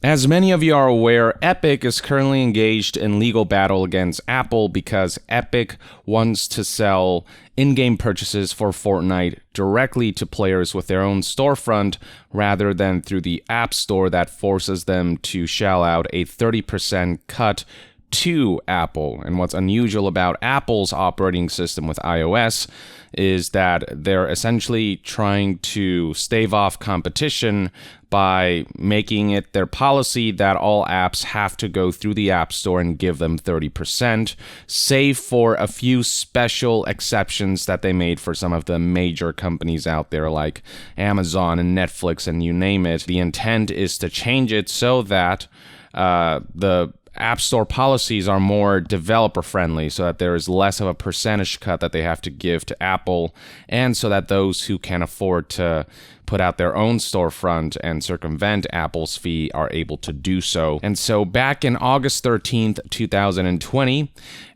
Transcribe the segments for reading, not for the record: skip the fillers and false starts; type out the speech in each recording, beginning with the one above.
As many of you are aware, Epic is currently engaged in legal battle against Apple because Epic wants to sell in-game purchases for Fortnite directly to players with their own storefront rather than through the App Store that forces them to shell out a 30% cut to Apple. And what's unusual about Apple's operating system with iOS is that they're essentially trying to stave off competition by making it their policy that all apps have to go through the App Store and give them 30%, save for a few special exceptions that they made for some of the major companies out there like Amazon and Netflix and you name it. The intent is to change it so that the App Store policies are more developer friendly so that there is less of a percentage cut that they have to give to Apple, and so that those who can afford to put out their own storefront and circumvent Apple's fee are able to do so. And so back in August 13th, 2020,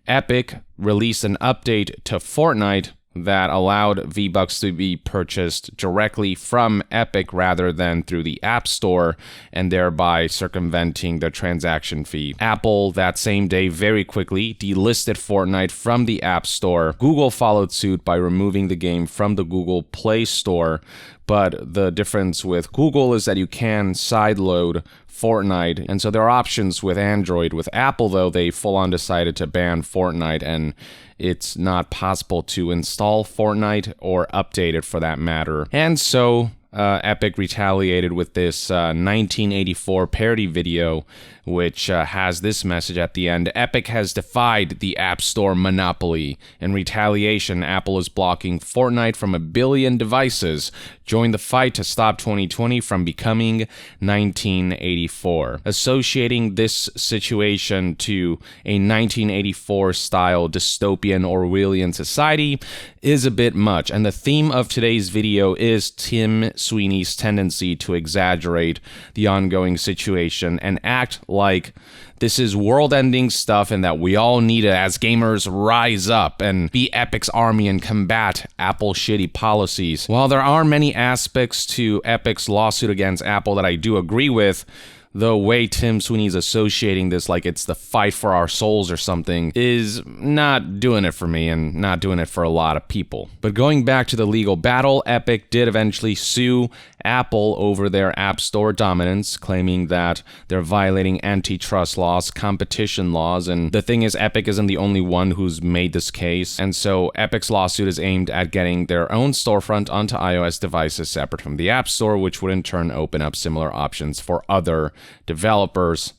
Epic released an update to Fortnite that allowed V-Bucks to be purchased directly from Epic rather than through the App Store, and thereby circumventing the transaction fee. Apple, that same day, very quickly delisted Fortnite from the App Store. Google followed suit by removing the game from the Google Play Store, but the difference with Google is that you can sideload Fortnite, and so there are options with Android. With Apple, though, they full-on decided to ban Fortnite, and it's not possible to install Fortnite or update it for that matter. And so Epic retaliated with this 1984 parody video, which has this message at the end. Epic has defied the App Store monopoly. In retaliation, Apple is blocking Fortnite from 1 billion devices. Join the fight to stop 2020 from becoming 1984. Associating this situation to a 1984-style dystopian Orwellian society is a bit much, and the theme of today's video is Tim Sweeney's tendency to exaggerate the ongoing situation and act like this is world-ending stuff and that we all need to, as gamers, rise up and be Epic's army and combat Apple's shitty policies. While there are many aspects to Epic's lawsuit against Apple that I do agree with, the way Tim Sweeney's associating this like it's the fight for our souls or something is not doing it for me and not doing it for a lot of people. But going back to the legal battle, Epic did eventually sue Apple over their App Store dominance, claiming that they're violating antitrust laws, competition laws, and the thing is, Epic isn't the only one who's made this case, and so Epic's lawsuit is aimed at getting their own storefront onto iOS devices separate from the App Store, which would in turn open up similar options for other developers.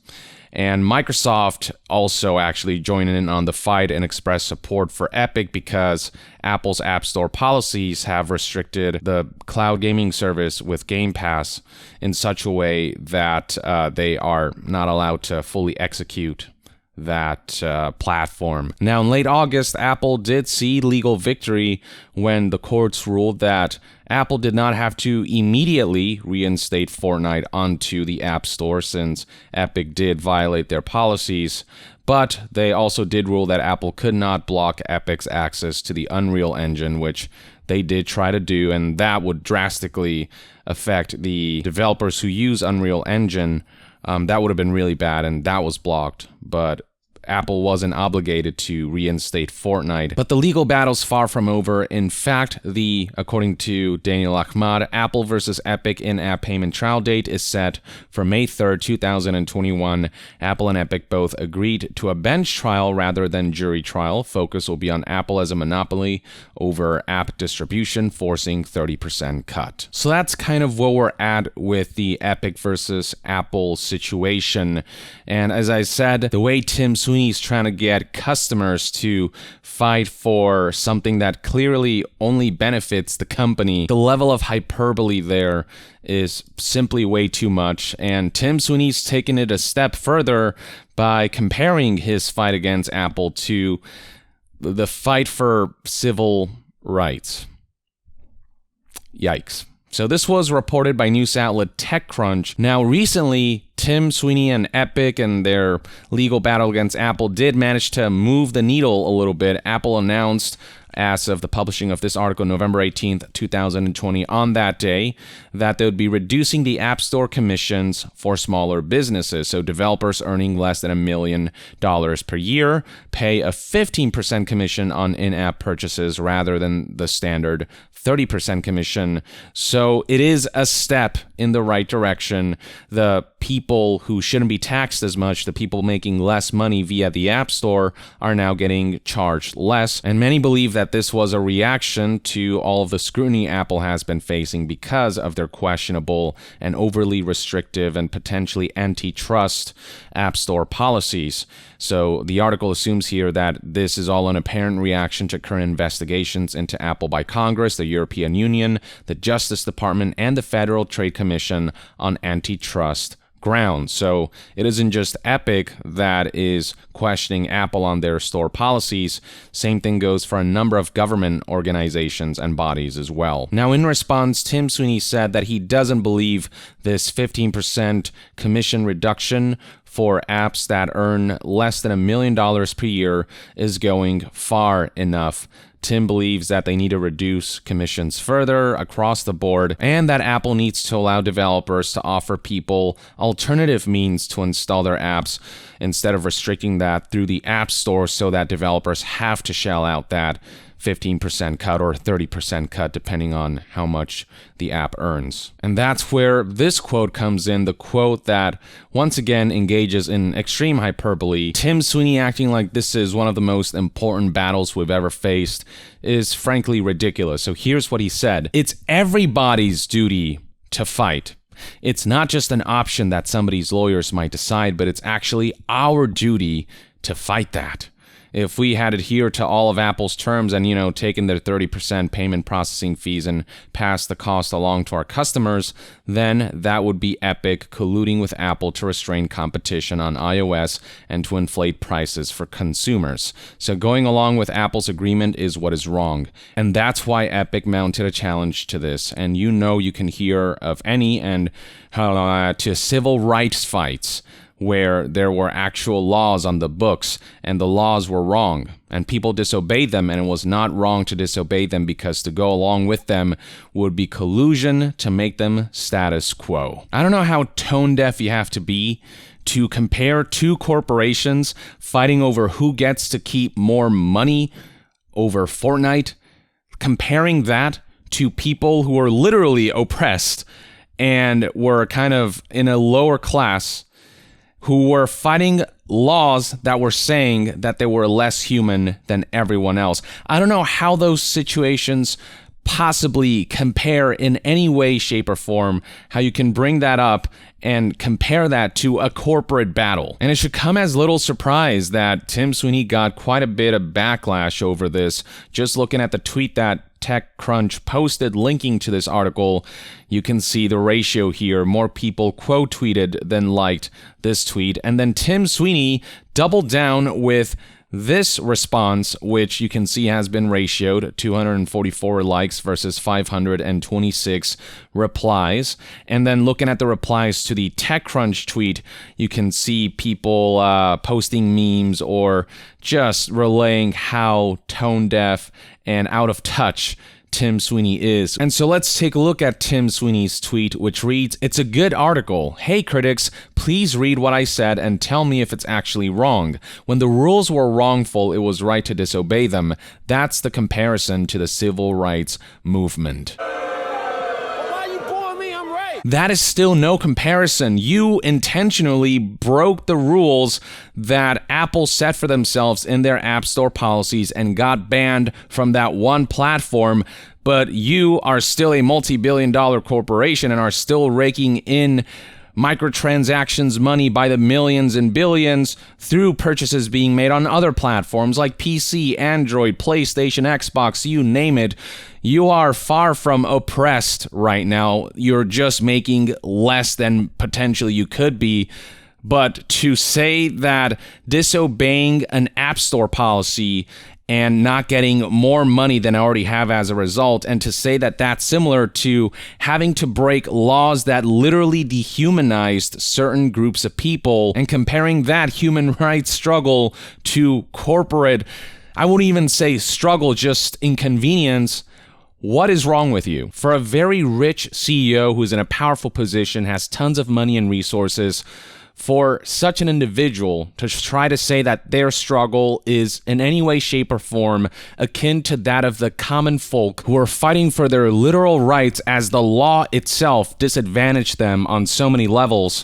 And Microsoft also actually joined in on the fight and expressed support for Epic because Apple's App Store policies have restricted the cloud gaming service with Game Pass in such a way that they are not allowed to fully execute that platform. Now, in late August, Apple did see legal victory when the courts ruled that Apple did not have to immediately reinstate Fortnite onto the App Store since Epic did violate their policies, but they also did rule that Apple could not block Epic's access to the Unreal Engine, which they did try to do, and that would drastically affect the developers who use Unreal Engine. That would have been really bad, and that was blocked, but Apple wasn't obligated to reinstate Fortnite. But the legal battle's far from over. In fact, according to Daniel Ahmad, Apple versus Epic in-app payment trial date is set for May 3rd, 2021. Apple and Epic both agreed to a bench trial rather than jury trial. Focus will be on Apple as a monopoly over app distribution, forcing 30% cut. So that's kind of where we're at with the Epic versus Apple situation. And as I said, the way Tim Sweeney's trying to get customers to fight for something that clearly only benefits the company, the level of hyperbole there is simply way too much. And Tim Sweeney's taken it a step further by comparing his fight against Apple to the fight for civil rights. Yikes. So this was reported by news outlet TechCrunch. Now, recently, Tim Sweeney and Epic and their legal battle against Apple did manage to move the needle a little bit. Apple announced as of the publishing of this article, November 18th, 2020, on that day, that they would be reducing the App Store commissions for smaller businesses. So developers earning less than $1 million per year pay a 15% commission on in-app purchases rather than the standard 30% commission. So it is a step in the right direction. The people who shouldn't be taxed as much, the people making less money via the App Store, are now getting charged less. And many believe that this was a reaction to all of the scrutiny Apple has been facing because of their questionable and overly restrictive and potentially antitrust App Store policies. So the article assumes here that this is all an apparent reaction to current investigations into Apple by Congress, the European Union, the Justice Department, and the Federal Trade Commission on antitrust grounds. So it isn't just Epic that is questioning Apple on their store policies. Same thing goes for a number of government organizations and bodies as well. Now, in response, Tim Sweeney said that he doesn't believe this 15% commission reduction for apps that earn less than $1 million per year is going far enough. Tim believes that they need to reduce commissions further across the board, and that Apple needs to allow developers to offer people alternative means to install their apps instead of restricting that through the App Store so that developers have to shell out that 15% cut or 30% cut depending on how much the app earns. And that's where this quote comes in, the quote that once again engages in extreme hyperbole. Tim Sweeney acting like this is one of the most important battles we've ever faced is frankly ridiculous. So here's what he said. It's everybody's duty to fight. It's not just an option that somebody's lawyers might decide, but it's actually our duty to fight that. If we had adhered to all of Apple's terms and, taken their 30% payment processing fees and passed the cost along to our customers, then that would be Epic colluding with Apple to restrain competition on iOS and to inflate prices for consumers. So going along with Apple's agreement is what is wrong. And that's why Epic mounted a challenge to this. And you can hear of any and to civil rights fights where there were actual laws on the books and the laws were wrong and people disobeyed them, and it was not wrong to disobey them because to go along with them would be collusion to make them status quo. I don't know how tone deaf you have to be to compare two corporations fighting over who gets to keep more money over Fortnite, comparing that to people who are literally oppressed and were kind of in a lower class, who were fighting laws that were saying that they were less human than everyone else. I don't know how those situations possibly compare in any way, shape, or form, how you can bring that up and compare that to a corporate battle. And it should come as little surprise that Tim Sweeney got quite a bit of backlash over this. Just looking at the tweet that TechCrunch posted linking to this article, you can see the ratio here. More people quote tweeted than liked this tweet. And then Tim Sweeney doubled down with this response, which you can see has been ratioed 244 likes versus 526 replies. And then looking at the replies to the TechCrunch tweet, you can see people posting memes or just relaying how tone deaf and out of touch Tim Sweeney is. And so let's take a look at Tim Sweeney's tweet, which reads, "It's a good article. Hey critics, please read what I said and tell me if it's actually wrong. When the rules were wrongful, it was right to disobey them. That's the comparison to the civil rights movement." That is still no comparison. You intentionally broke the rules that Apple set for themselves in their App Store policies and got banned from that one platform, but you are still a multi-billion-dollar corporation and are still raking in microtransactions money by the millions and billions through purchases being made on other platforms like PC, Android, PlayStation, Xbox, you name it. You are far from oppressed right now. You're just making less than potentially you could be. But to say that disobeying an App Store policy and not getting more money than I already have as a result, and to say that that's similar to having to break laws that literally dehumanized certain groups of people, and comparing that human rights struggle to corporate, I wouldn't even say struggle, just inconvenience. What is wrong with you? For a very rich CEO who's in a powerful position, has tons of money and resources, for such an individual to try to say that their struggle is in any way, shape, or form akin to that of the common folk who are fighting for their literal rights as the law itself disadvantaged them on so many levels.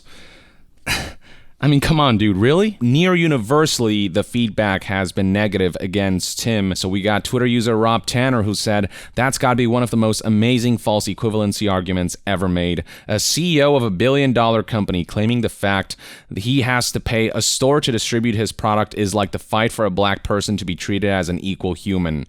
I mean, come on, dude, really? Near universally, the feedback has been negative against Tim. So we got Twitter user Rob Tanner who said, that's got to be one of the most amazing false equivalency arguments ever made. A CEO of a billion-dollar company claiming the fact that he has to pay a store to distribute his product is like the fight for a black person to be treated as an equal human.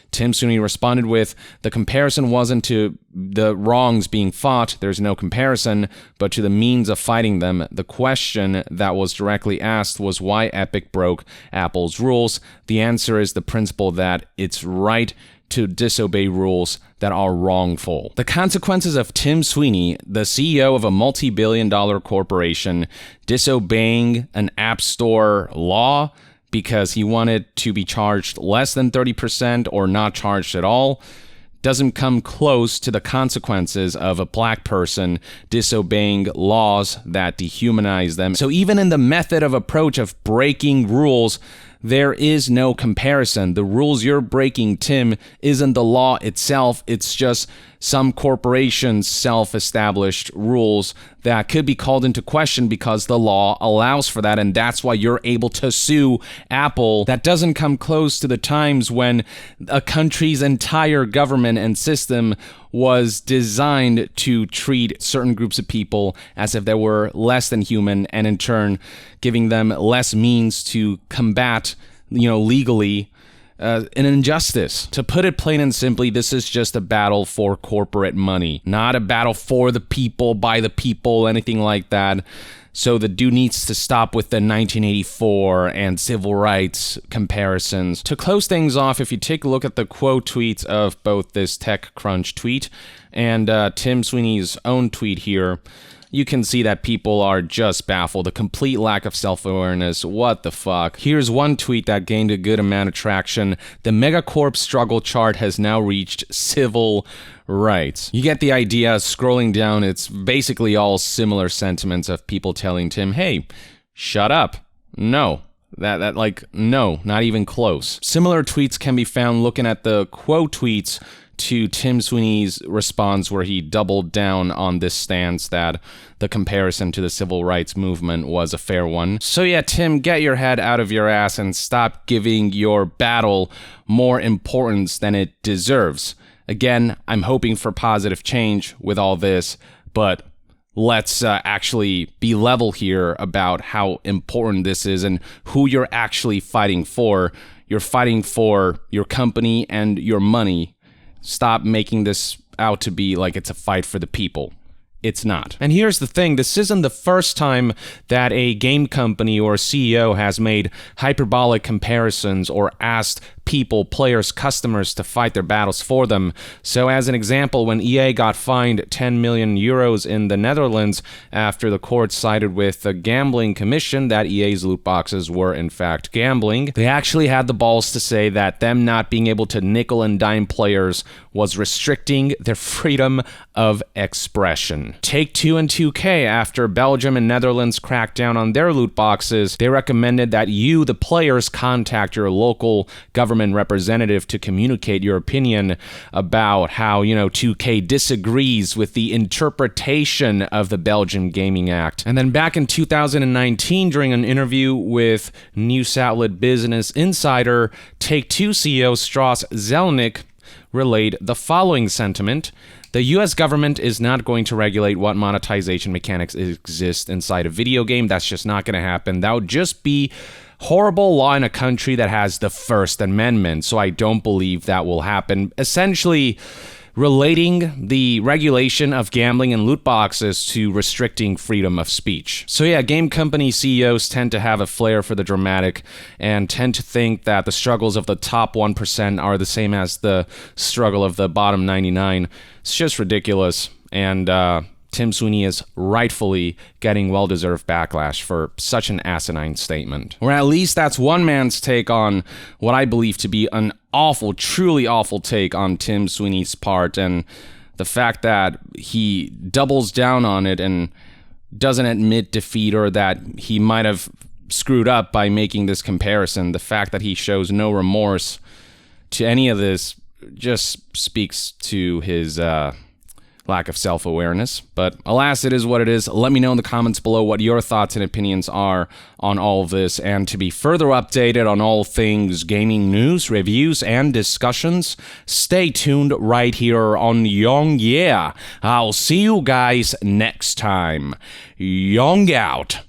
Tim Sweeney responded with, the comparison wasn't to the wrongs being fought, there's no comparison, but to the means of fighting them. The question that was directly asked was why Epic broke Apple's rules. The answer is the principle that it's right to disobey rules that are wrongful. The consequences of Tim Sweeney, the CEO of a multi-billion-dollar corporation, disobeying an App Store law because he wanted to be charged less than 30% or not charged at all, doesn't come close to the consequences of a black person disobeying laws that dehumanize them. So even in the method of approach of breaking rules, there is no comparison. The rules you're breaking, Tim, isn't the law itself. It's just some corporation's self-established rules that could be called into question because the law allows for that, and that's why you're able to sue Apple. That doesn't come close to the times when a country's entire government and system was designed to treat certain groups of people as if they were less than human, and in turn giving them less means to combat, legally, an injustice. To put it plain and simply, this is just a battle for corporate money, not a battle for the people, by the people, anything like that. So the dude needs to stop with the 1984 and civil rights comparisons. To close things off, if you take a look at the quote tweets of both this TechCrunch tweet and Tim Sweeney's own tweet here, you can see that people are just baffled. A complete lack of self-awareness. What the fuck? Here's one tweet that gained a good amount of traction. The megacorp struggle chart has now reached civil rights. You get the idea. Scrolling down, it's basically all similar sentiments of people telling Tim, hey, shut up. No. No, not even close. Similar tweets can be found looking at the quote tweets to Tim Sweeney's response, where he doubled down on this stance that the comparison to the civil rights movement was a fair one. So yeah, Tim, get your head out of your ass and stop giving your battle more importance than it deserves. Again, I'm hoping for positive change with all this, but let's actually be level here about how important this is and who you're actually fighting for. You're fighting for your company and your money. Stop making this out to be like it's a fight for the people. It's not. And here's the thing, this isn't the first time that a game company or CEO has made hyperbolic comparisons or asked people, players, customers to fight their battles for them. So as an example, when EA got fined 10 million euros in the Netherlands after the court sided with the gambling commission that EA's loot boxes were in fact gambling, they actually had the balls to say that them not being able to nickel and dime players was restricting their freedom of expression. Take-Two and 2K, after Belgium and Netherlands cracked down on their loot boxes, they recommended that you, the players, contact your local government representative to communicate your opinion about how, 2K disagrees with the interpretation of the Belgian Gaming Act. And then back in 2019, during an interview with news outlet Business Insider, Take-Two CEO Strauss Zelnick relayed the following sentiment: the US government is not going to regulate what monetization mechanics exist inside a video game. That's just not going to happen. That would just be horrible law in a country that has the First Amendment, so I don't believe that will happen. Essentially, relating the regulation of gambling and loot boxes to restricting freedom of speech. So yeah, game company CEOs tend to have a flair for the dramatic and tend to think that the struggles of the top 1% are the same as the struggle of the bottom 99. It's just ridiculous. And Tim Sweeney is rightfully getting well-deserved backlash for such an asinine statement. Or at least that's one man's take on what I believe to be an awful, truly awful take on Tim Sweeney's part, and the fact that he doubles down on it and doesn't admit defeat or that he might have screwed up by making this comparison. The fact that he shows no remorse to any of this just speaks to his lack of self-awareness. But alas, it is what it is. Let me know in the comments below what your thoughts and opinions are on all of this. And to be further updated on all things gaming news, reviews, and discussions, stay tuned right here on Young Yeah. I'll see you guys next time. Young out.